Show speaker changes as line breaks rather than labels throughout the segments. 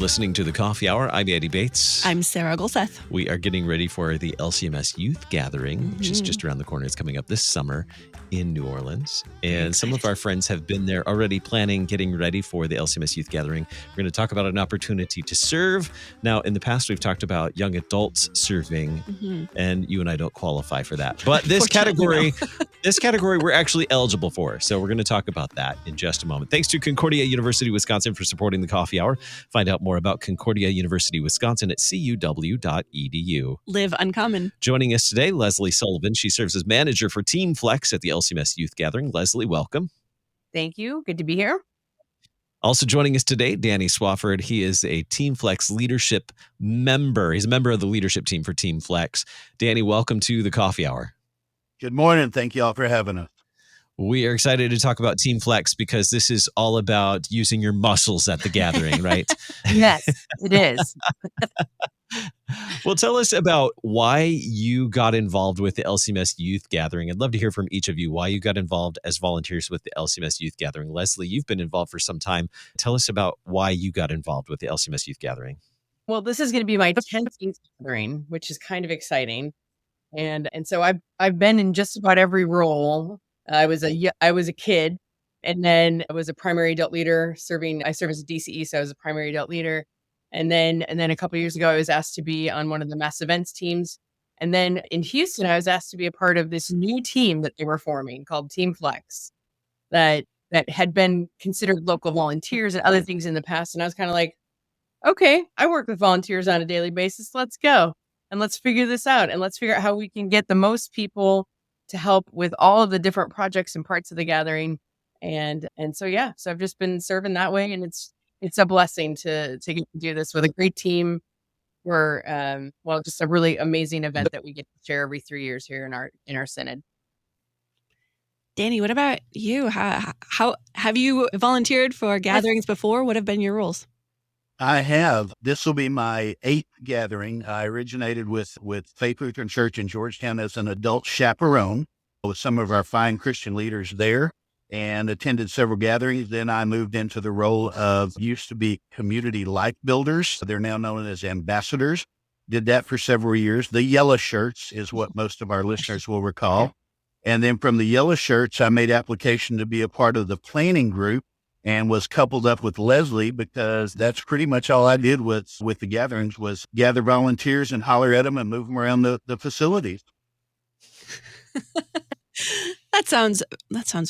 listening to The Coffee Hour. I'm Andy Bates.
I'm Sarah Golseth.
We are getting ready for the LCMS Youth Gathering, which is just around the corner. It's coming up this summer in New Orleans. And some of our friends have been there already planning, getting ready for the LCMS Youth Gathering. We're going to talk about an opportunity to serve. Now, in the past, we've talked about young adults serving, and you and I don't qualify for that. But this category, we're actually eligible for. So we're going to talk about that in just a moment. Thanks to Concordia University, Wisconsin for supporting the Coffee Hour. Find out more about Concordia University, Wisconsin at cuw.edu.
Live uncommon.
Joining us today, Leslie Sullivan. She serves as manager for Team Flex at the LCMS Youth Gathering. Leslie, welcome.
Thank you. Good to be here.
Also joining us today, Danny Swafford. He is a Team Flex leadership member. He's a member of the leadership team for Team Flex. Danny, welcome to the Coffee Hour.
Good morning. Thank you all for having us.
We are excited to talk about Team Flex because this is all about using your muscles at the gathering, right?
Yes, it is.
Well, tell us about why you got involved with the LCMS Youth Gathering. I'd love to hear from each of you why you got involved as volunteers with the LCMS Youth Gathering. Leslie, you've been involved for some time. Tell us about why you got involved with the LCMS Youth Gathering.
Well, this is going to be my 10th youth gathering, which is kind of exciting. And so I've been in just about every role. I was a kid, and then I was a primary adult leader serving. I served as a DCE, so I was a primary adult leader. And then a couple of years ago, I was asked to be on one of the mass events teams. And then in Houston, I was asked to be a part of this new team that they were forming called Team Flex that had been considered local volunteers and other things in the past. And I was kind of like, okay, I work with volunteers on a daily basis. Let's go and let's figure this out. And let's figure out how we can get the most people to help with all of the different projects and parts of the gathering. And so I've just been serving that way. And it's a blessing to get to do this with a great team. We're just a really amazing event that we get to share every 3 years here in our synod.
Danny, what about you? How have you volunteered for gatherings before? What have been your roles?
I have. This will be my 8th gathering. I originated with Faith Lutheran Church in Georgetown as an adult chaperone with some of our fine Christian leaders there and attended several gatherings. Then I moved into the role of used to be community life builders. They're now known as ambassadors. Did that for several years. The yellow shirts is what most of our listeners will recall. And then from the yellow shirts, I made application to be a part of the planning group and was coupled up with Leslie because that's pretty much all I did with the gatherings was gather volunteers and holler at them and move them around the facilities.
That sounds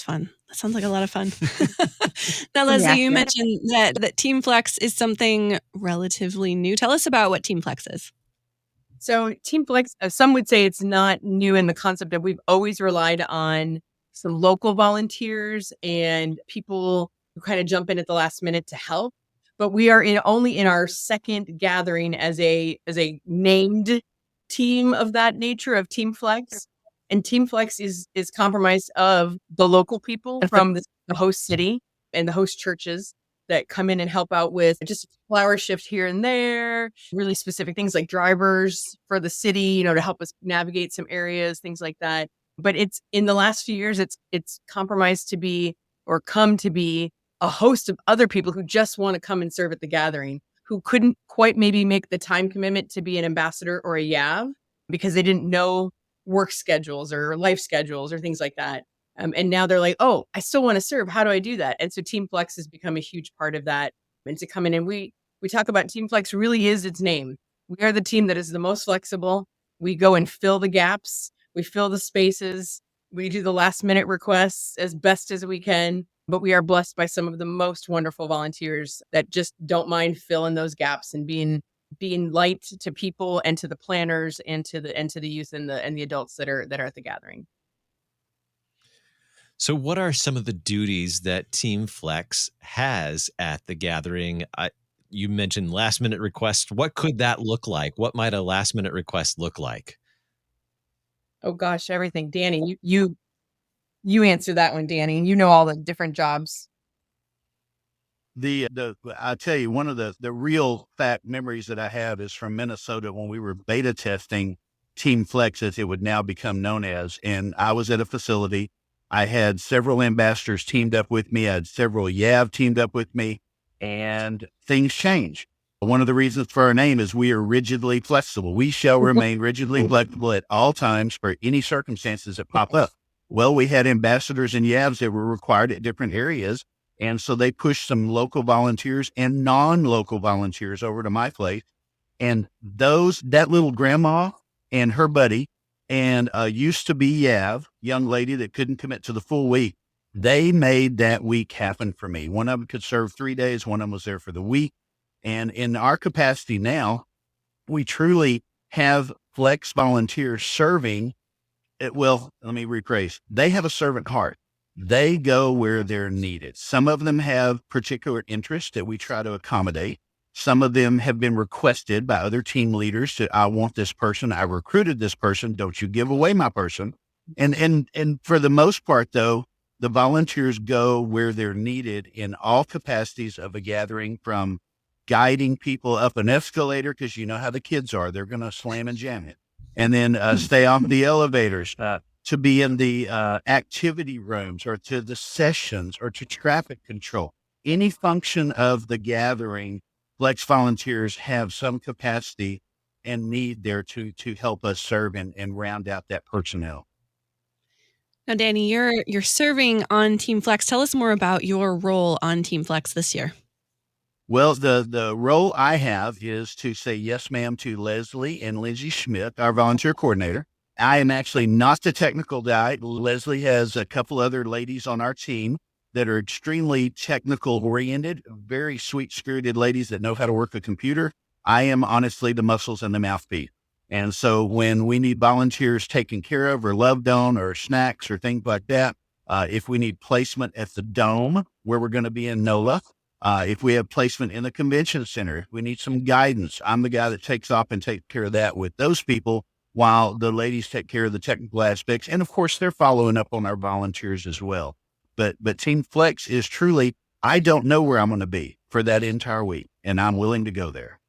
fun. That sounds like a lot of fun. Now, Leslie, you mentioned that Team Flex is something relatively new. Tell us about what Team Flex is.
So Team Flex, some would say it's not new in the concept that we've always relied on some local volunteers and people who kind of jump in at the last minute to help. But we are only in our second gathering as a named team of that nature of Team Flex. And Team Flex is comprised of the local people from the host city and the host churches that come in and help out with just a flower shift here and there, really specific things like drivers for the city, to help us navigate some areas, things like that. But it's in the last few years, it's compromised to be or come to be a host of other people who just want to come and serve at the gathering, who couldn't quite maybe make the time commitment to be an ambassador or a YAV because they didn't know work schedules or life schedules or things like that. And now they're like, oh, I still want to serve. How do I do that? And so Team Flex has become a huge part of that. And to come in and we talk about Team Flex really is its name. We are the team that is the most flexible. We go and fill the gaps. We fill the spaces. We do the last minute requests as best as we can. But we are blessed by some of the most wonderful volunteers that just don't mind filling those gaps and being light to people and to the planners and to the youth and the adults that are at the gathering.
So what are some of the duties that Team Flex has at the gathering? You mentioned last minute requests. What could that look like? What might a last minute request look like?
Oh gosh, everything. Danny, you answer that one, Danny. You know all the different jobs.
I tell you, one of the real fact memories that I have is from Minnesota when we were beta testing Team Flex, as it would now become known as. And I was at a facility. I had several ambassadors teamed up with me. I had several YAV teamed up with me, and things changed. One of the reasons for our name is we are rigidly flexible. We shall remain rigidly flexible at all times for any circumstances that pop up. Well, we had ambassadors and YAVs that were required at different areas. And so they pushed some local volunteers and non-local volunteers over to my place. And that little grandma and her buddy and used to be YAV, young lady that couldn't commit to the full week, they made that week happen for me. One of them could serve 3 days. One of them was there for the week. And in our capacity now, we truly have flex volunteers serving. Well, let me rephrase. They have a servant heart. They go where they're needed. Some of them have particular interests that we try to accommodate. Some of them have been requested by other team leaders to, I want this person. I recruited this person. Don't you give away my person. And for the most part, though, the volunteers go where they're needed in all capacities of a gathering, from guiding people up an escalator, because you know how the kids are. They're going to slam and jam it. And then stay off the elevators, to be in the activity rooms, or to the sessions, or to traffic control. Any function of the gathering, Flex volunteers have some capacity and need there to help us serve and round out that personnel.
Now, Danny, you're serving on Team Flex. Tell us more about your role on Team Flex this year.
Well, the role I have is to say yes, ma'am, to Leslie and Lindsay Schmidt, our volunteer coordinator. I am actually not the technical guy. Leslie has a couple other ladies on our team that are extremely technical oriented, very sweet spirited ladies that know how to work a computer. I am honestly the muscles and the mouthpiece. And so when we need volunteers taken care of or loved on or snacks or things like that, if we need placement at the Dome, where we're going to be in NOLA, if we have placement in the convention center, if we need some guidance, I'm the guy that takes off and takes care of that with those people, while the ladies take care of the technical aspects. And of course, they're following up on our volunteers as well. But Team Flex is truly, I don't know where I'm going to be for that entire week, and I'm willing to go there.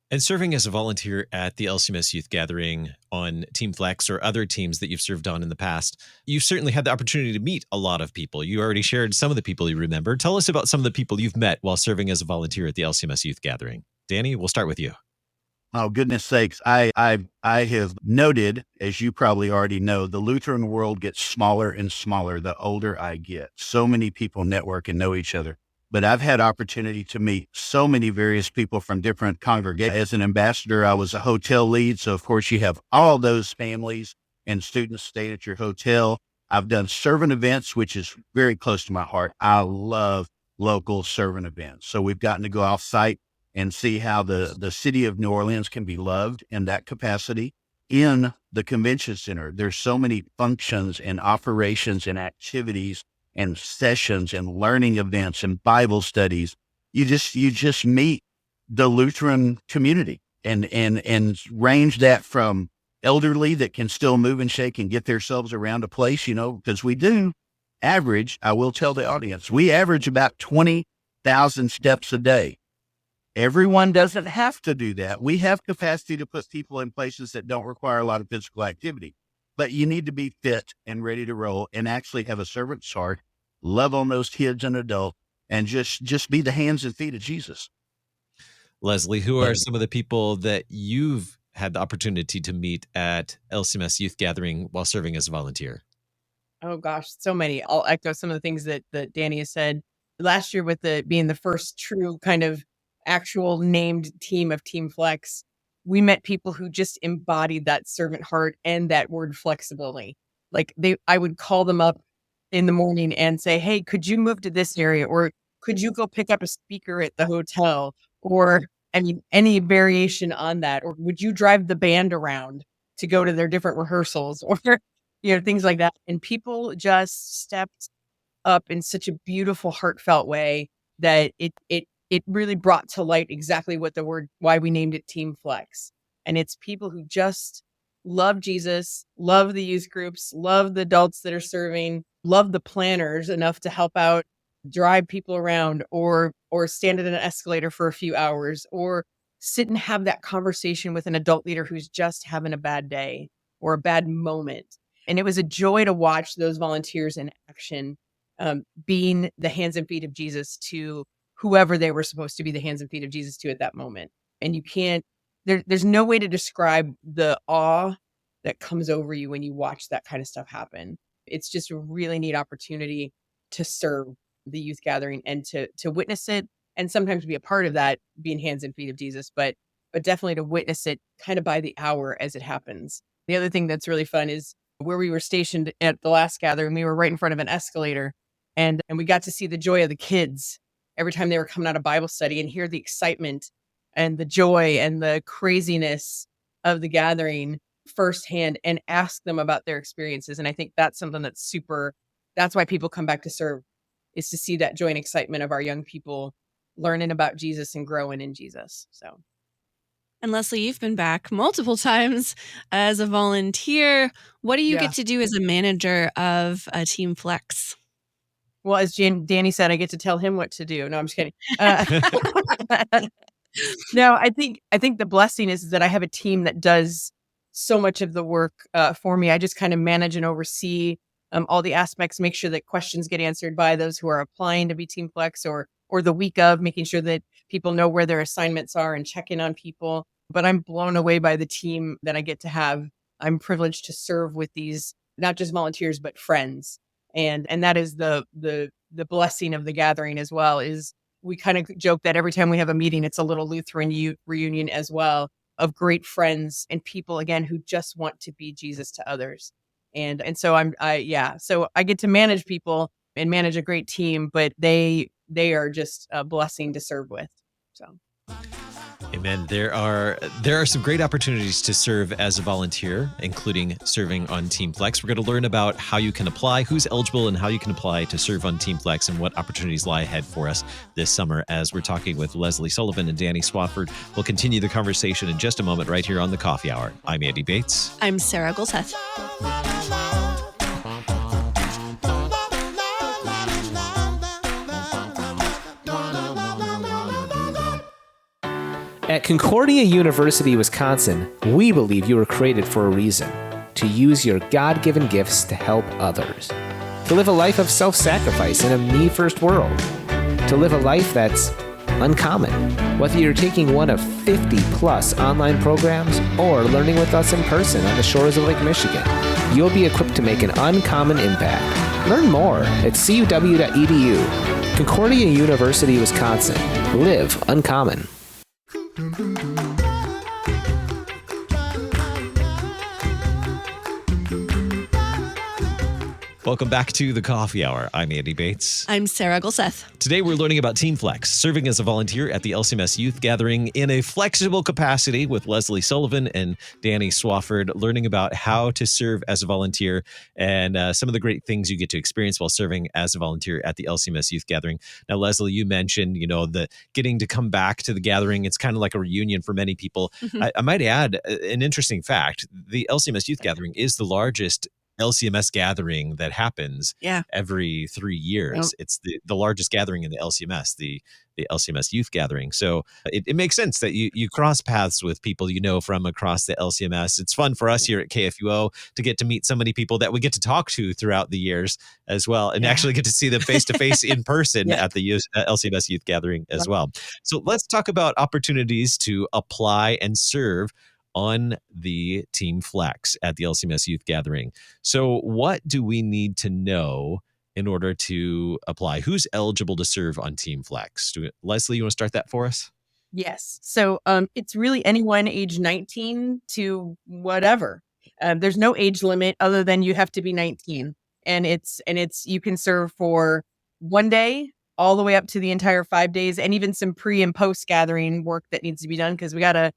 And serving as a volunteer at the LCMS Youth Gathering on Team Flex or other teams that you've served on in the past, you've certainly had the opportunity to meet a lot of people. You already shared some of the people you remember. Tell us about some of the people you've met while serving as a volunteer at the LCMS Youth Gathering. Danny, we'll start with you.
Oh, goodness sakes. I have noted, as you probably already know, the Lutheran world gets smaller and smaller the older I get. So many people network and know each other. But I've had opportunity to meet so many various people from different congregations. As an ambassador, I was a hotel lead. So, of course, you have all those families and students staying at your hotel. I've done servant events, which is very close to my heart. I love local servant events. So we've gotten to go off site and see how the city of New Orleans can be loved in that capacity. In the convention center, there's so many functions and operations and activities and sessions and learning events and Bible studies. You just meet the Lutheran community and range that from elderly that can still move and shake and get themselves around a place, because we do average, I will tell the audience, we average about 20,000 steps a day. Everyone doesn't have to do that. We have capacity to put people in places that don't require a lot of physical activity. But you need to be fit and ready to roll and actually have a servant's heart, love on those kids and adults, and just be the hands and feet of Jesus.
Leslie, who are some of the people that you've had the opportunity to meet at LCMS Youth Gathering while serving as a volunteer?
Oh gosh, so many. I'll echo some of the things that Danny has said. Last year, with being the first true kind of actual named team of Team Flex, we met people who just embodied that servant heart and that word flexibility. Like I would call them up in the morning and say, hey, could you move to this area? Or could you go pick up a speaker at the hotel? Or, any variation on that. Or would you drive the band around to go to their different rehearsals? Or, things like that. And people just stepped up in such a beautiful, heartfelt way that it really brought to light exactly why we named it Team Flex. And it's people who just love Jesus, love the youth groups, love the adults that are serving, love the planners enough to help out, drive people around, or stand at an escalator for a few hours, or sit and have that conversation with an adult leader who's just having a bad day or a bad moment. And it was a joy to watch those volunteers in action, being the hands and feet of Jesus to whoever they were supposed to be the hands and feet of Jesus to at that moment. And you can't, there's no way to describe the awe that comes over you when you watch that kind of stuff happen. It's just a really neat opportunity to serve the youth gathering and to witness it, and sometimes be a part of that, being hands and feet of Jesus, but definitely to witness it kind of by the hour as it happens. The other thing that's really fun is where we were stationed at the last gathering, we were right in front of an escalator, and we got to see the joy of the kids every time they were coming out of Bible study, and hear the excitement and the joy and the craziness of the gathering firsthand, and ask them about their experiences. And I think that's something that's why people come back to serve, is to see that joy and excitement of our young people learning about Jesus and growing in Jesus. So.
And Leslie, you've been back multiple times as a volunteer. What do you get to do as a manager of a Team Flex?
Well, as Danny said, I get to tell him what to do. No, I'm just kidding. No, I think the blessing is that I have a team that does so much of the work for me. I just kind of manage and oversee all the aspects, make sure that questions get answered by those who are applying to be Team Flex, or the week of, making sure that people know where their assignments are and check in on people. But I'm blown away by the team that I get to have. I'm privileged to serve with these, not just volunteers, but friends. And that is the blessing of the gathering as well, is we kind of joke that every time we have a meeting, it's a little Lutheran youth reunion as well, of great friends and people, again, who just want to be Jesus to others. And so so I get to manage people and manage a great team, but they are just a blessing to serve with. So.
Amen. There are some great opportunities to serve as a volunteer, including serving on Team Flex. We're going to learn about how you can apply, who's eligible, and how you can apply to serve on Team Flex, and what opportunities lie ahead for us this summer as we're talking with Leslie Sullivan and Danny Swafford. We'll continue the conversation in just a moment right here on the Coffee Hour. I'm Andy Bates.
I'm Sarah Golseth.
At Concordia University, Wisconsin, we believe you were created for a reason: to use your God-given gifts to help others, to live a life of self-sacrifice in a me-first world, to live a life that's uncommon. Whether you're taking one of 50-plus online programs or learning with us in person on the shores of Lake Michigan, you'll be equipped to make an uncommon impact. Learn more at cuw.edu. Concordia University, Wisconsin. Live uncommon.
Welcome back to the Coffee Hour. I'm Andy Bates.
I'm Sarah Golseth.
Today we're learning about Team Flex, serving as a volunteer at the LCMS Youth Gathering in a flexible capacity with Leslie Sullivan and Danny Swafford, learning about how to serve as a volunteer and some of the great things you get to experience while serving as a volunteer at the LCMS Youth Gathering. Now, Leslie, you mentioned, the getting to come back to the gathering. It's kind of like a reunion for many people. Mm-hmm. I might add an interesting fact. The LCMS Youth Gathering is the largest LCMS gathering that happens every 3 years. Yep. It's the largest gathering in the LCMS, the LCMS Youth Gathering. So it makes sense that you cross paths with people from across the LCMS. It's fun for us here at KFUO to get to meet so many people that we get to talk to throughout the years as well, and actually get to see them face to face in person at the LCMS Youth Gathering as well. So let's talk about opportunities to apply and serve on the Team Flex at the LCMS Youth Gathering. So what do we need to know in order to apply? Who's eligible to serve on Team Flex? Leslie, you want to start that for us?
Yes. So it's really anyone age 19 to whatever. There's no age limit other than you have to be 19. And it's you can serve for 1 day all the way up to the entire 5 days, and even some pre and post gathering work that needs to be done, because we got to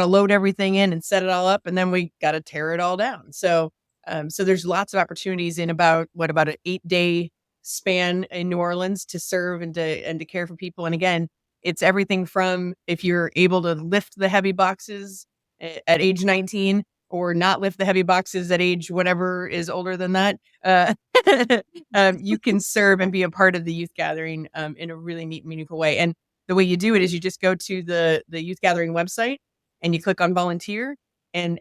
load everything in and set it all up, and then we got to tear it all down. So there's lots of opportunities in about an 8-day span in New Orleans to serve and to care for people. And again, it's everything from if you're able to lift the heavy boxes at age 19, or not lift the heavy boxes at age whatever is older than that, you can serve and be a part of the youth gathering in a really neat, meaningful way. And the way you do it is you just go to the youth gathering website, and you click on volunteer, and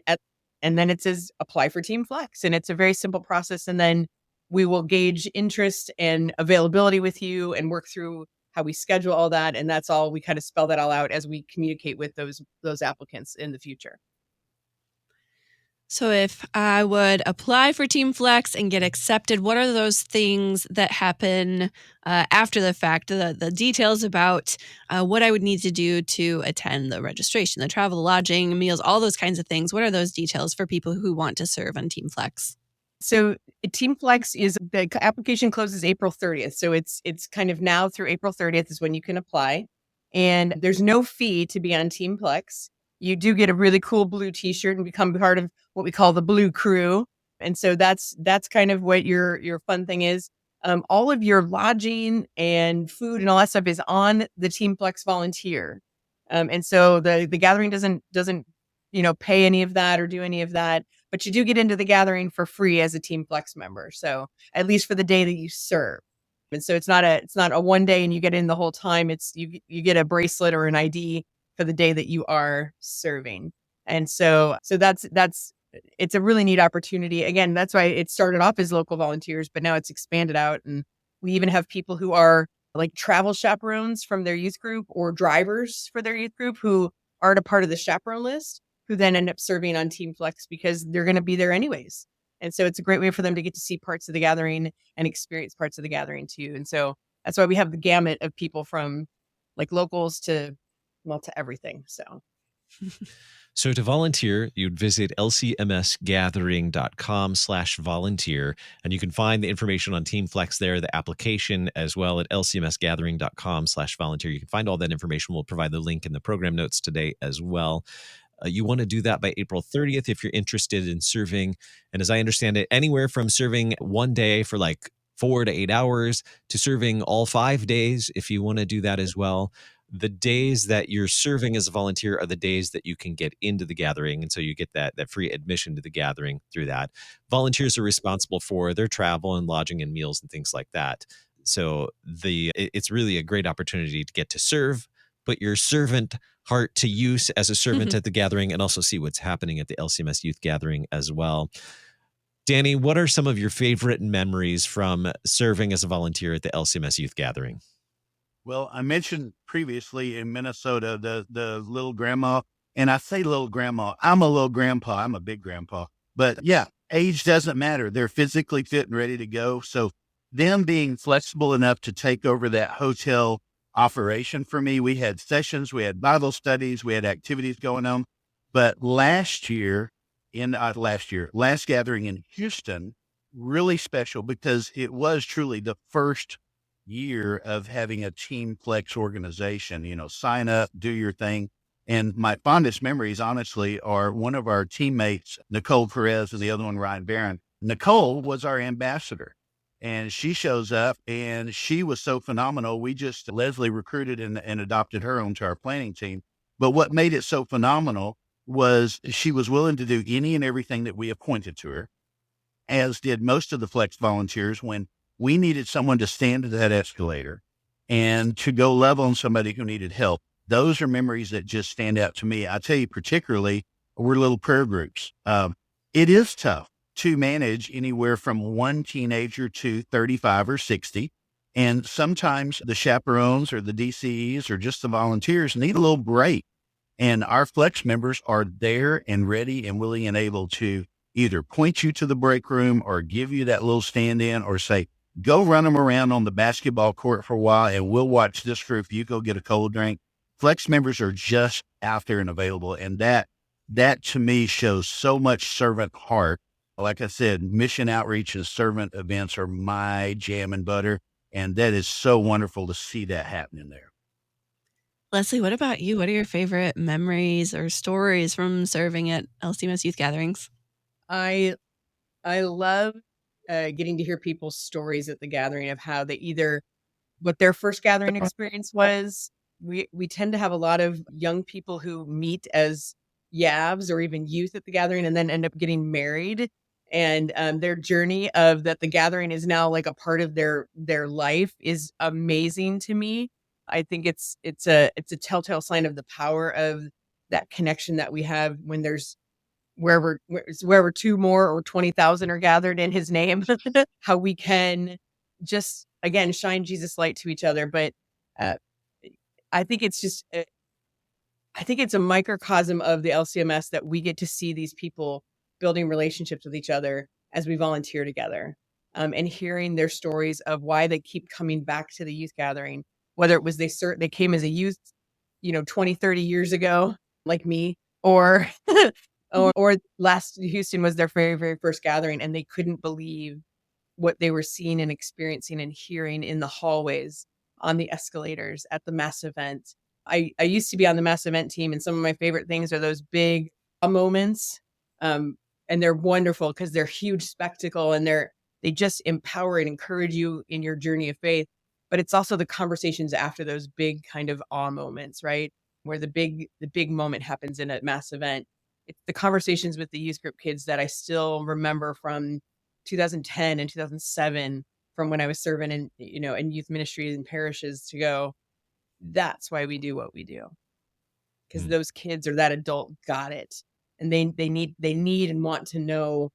then it says apply for Team Flex. And it's a very simple process. And then we will gauge interest and availability with you and work through how we schedule all that. And that's all, we kind of spell that all out as we communicate with those applicants in the future.
So if I would apply for Team Flex and get accepted, what are those things that happen after the fact? The details about what I would need to do to attend the registration, the travel, the lodging, meals, all those kinds of things. What are those details for people who want to serve on Team Flex?
So Team Flex the application closes April 30th. So it's kind of now through April 30th is when you can apply. And there's no fee to be on Team Flex. You do get a really cool blue t-shirt and become part of what we call the Blue Crew. And so that's kind of what your fun thing is. All of your lodging and food and all that stuff is on the Team Flex volunteer. And so the gathering doesn't pay any of that or do any of that, but you do get into the gathering for free as a Team Flex member. So at least for the day that you serve. And so it's not a one day and you get in the whole time. It's you get a bracelet or an ID for the day that you are serving. And so that's it's a really neat opportunity. Again, that's why it started off as local volunteers, but now it's expanded out. And we even have people who are like travel chaperones from their youth group or drivers for their youth group who aren't a part of the chaperone list, who then end up serving on Team Flex because they're going to be there anyways. And so it's a great way for them to get to see parts of the gathering and experience parts of the gathering too. And so that's why we have the gamut of people from like locals to everything.
So to volunteer, you'd visit lcmsgathering.com/volunteer, and you can find the information on Team Flex there, the application, as well at lcmsgathering.com/volunteer. You can find all that information. We'll provide the link in the program notes today as well. You want to do that by April 30th if you're interested in serving. And as I understand it, anywhere from serving one day for like 4 to 8 hours to serving all 5 days if you want to do that as well. The days that you're serving as a volunteer are the days that you can get into the gathering. And so you get that free admission to the gathering through that. Volunteers are responsible for their travel and lodging and meals and things like that. So it's really a great opportunity to get to serve, put your servant heart to use as a servant at the gathering, and also see what's happening at the LCMS Youth Gathering as well. Danny, what are some of your favorite memories from serving as a volunteer at the LCMS Youth Gathering?
Well, I mentioned previously in Minnesota, the little grandma, and I say little grandma, I'm a little grandpa, I'm a big grandpa, but yeah, age doesn't matter. They're physically fit and ready to go. So them being flexible enough to take over that hotel operation for me, we had sessions, we had Bible studies, we had activities going on. But last gathering in Houston, really special because it was truly the first year of having a Team Flex organization, sign up, do your thing. And my fondest memories, honestly, are one of our teammates, Nicole Perez, and the other one, Ryan Barron. Nicole was our ambassador and she shows up and she was so phenomenal. Leslie recruited and adopted her onto our planning team. But what made it so phenomenal was she was willing to do any and everything that we appointed to her, as did most of the Flex volunteers when we needed someone to stand to that escalator and to go love on somebody who needed help. Those are memories that just stand out to me. I tell you, particularly, we're little prayer groups. It is tough to manage anywhere from one teenager to 35 or 60. And sometimes the chaperones or the DCEs or just the volunteers need a little break. And our Flex members are there and ready and willing and able to either point you to the break room or give you that little stand in or say, go run them around on the basketball court for a while and we'll watch this group. You go get a cold drink. Flex members are just out there and available. And that to me shows so much servant heart. Like I said, mission outreach and servant events are my jam and butter. And that is so wonderful to see that happening there.
Leslie, what about you? What are your favorite memories or stories from serving at LCMS Youth Gatherings?
I love getting to hear people's stories at the gathering of how what their first gathering experience was. We tend to have a lot of young people who meet as YAVs or even youth at the gathering and then end up getting married. And their journey of that the gathering is now like a part of their life is amazing to me. I think it's a telltale sign of the power of that connection that we have when there's wherever two more or 20,000 are gathered in his name, how we can just, again, shine Jesus light to each other. But Uh, I think it's just, I think it's a microcosm of the LCMS that we get to see these people building relationships with each other as we volunteer together, and hearing their stories of why they keep coming back to the youth gathering, whether it was they came as a youth, 20, 30 years ago, like me, or or last Houston was their very, very first gathering, and they couldn't believe what they were seeing and experiencing and hearing in the hallways, on the escalators, at the mass event. I used to be on the mass event team, and some of my favorite things are those big moments. And they're wonderful because they're huge spectacle, and they just empower and encourage you in your journey of faith. But it's also the conversations after those big kind of awe moments, right? Where the big moment happens in a mass event. It's the conversations with the youth group kids that I still remember from 2010 and 2007, from when I was serving in youth ministries and parishes, to go, that's why we do what we do. Because those kids or that adult got it. And they need and want to know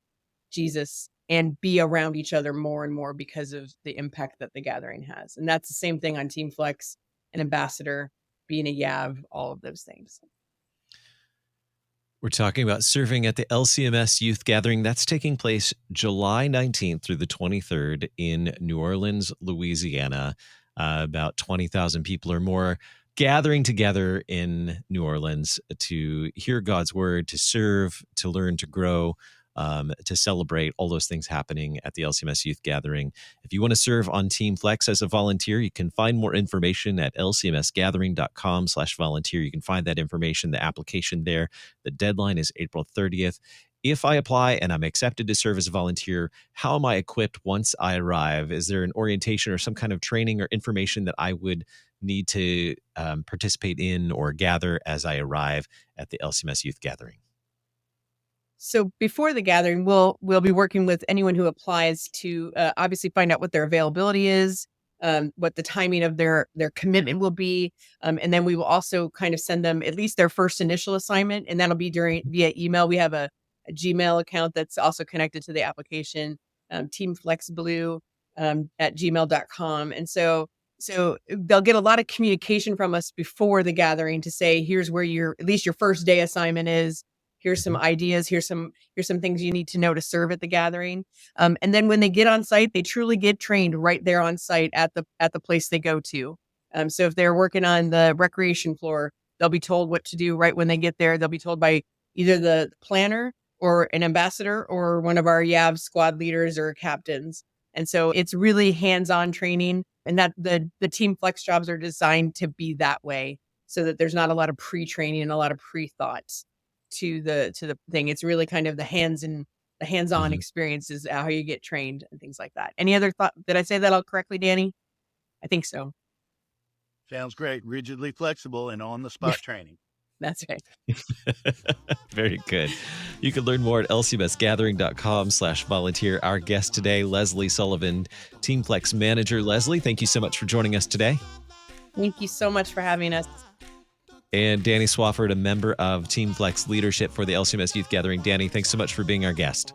Jesus and be around each other more and more because of the impact that the gathering has. And that's the same thing on Team Flex, an ambassador, being a YAV, all of those things.
We're talking about serving at the LCMS Youth Gathering. That's taking place July 19th through the 23rd in New Orleans, Louisiana. About 20,000 people or more gathering together in New Orleans to hear God's word, to serve, to learn, to grow, to celebrate, all those things happening at the LCMS Youth Gathering. If you want to serve on Team Flex as a volunteer, you can find more information at lcmsgathering.com/volunteer. You can find that information, the application there. The deadline is April 30th. If I apply and I'm accepted to serve as a volunteer, how am I equipped once I arrive? Is there an orientation or some kind of training or information that I would need to participate in or gather as I arrive at the LCMS Youth Gathering?
So before the gathering, we'll be working with anyone who applies to obviously find out what their availability is, what the timing of their commitment will be, and then we will also kind of send them at least their first initial assignment, and that'll be via email. We have a Gmail account that's also connected to the application, teamflexblue@gmail.com, and so they'll get a lot of communication from us before the gathering to say, here's where at least your first day assignment is. Here's some ideas. Here's some things you need to know to serve at the gathering. And then when they get on site, they truly get trained right there on site at the place they go to. So if they're working on the recreation floor, they'll be told what to do right when they get there. They'll be told by either the planner or an ambassador or one of our YAV squad leaders or captains. And so it's really hands-on training, and that the Team Flex jobs are designed to be that way, so that there's not a lot of pre-training and a lot of pre-thoughts to the thing. It's really kind of the hands-on experience is how you get trained and things like that. Any other thought? Did I say that all correctly, Danny? I think so.
Sounds great. Rigidly flexible and on-the-spot training.
That's right.
Very good. You can learn more at lcmsgathering.com/volunteer. Our guest today, Leslie Sullivan, Team Flex Manager. Leslie, thank you so much for joining us today.
Thank you so much for having us.
And Danny Swafford, a member of Team Flex leadership for the LCMS Youth Gathering. Danny, thanks so much for being our guest.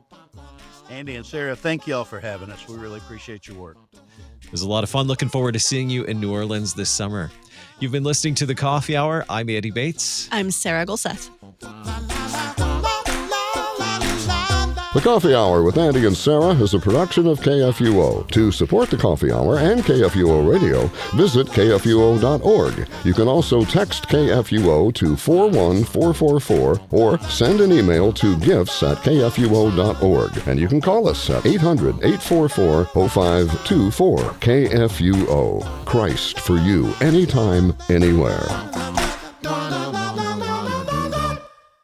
Andy and Sarah, thank you all for having us. We really appreciate your work.
It was a lot of fun. Looking forward to seeing you in New Orleans this summer. You've been listening to The Coffee Hour. I'm Andy Bates.
I'm Sarah Golseth.
The Coffee Hour with Andy and Sarah is a production of KFUO. To support the Coffee Hour and KFUO Radio, visit KFUO.org. You can also text KFUO to 41444 or send an email to gifts@KFUO.org. And you can call us at 800-844-0524. KFUO. Christ for you, anytime, anywhere.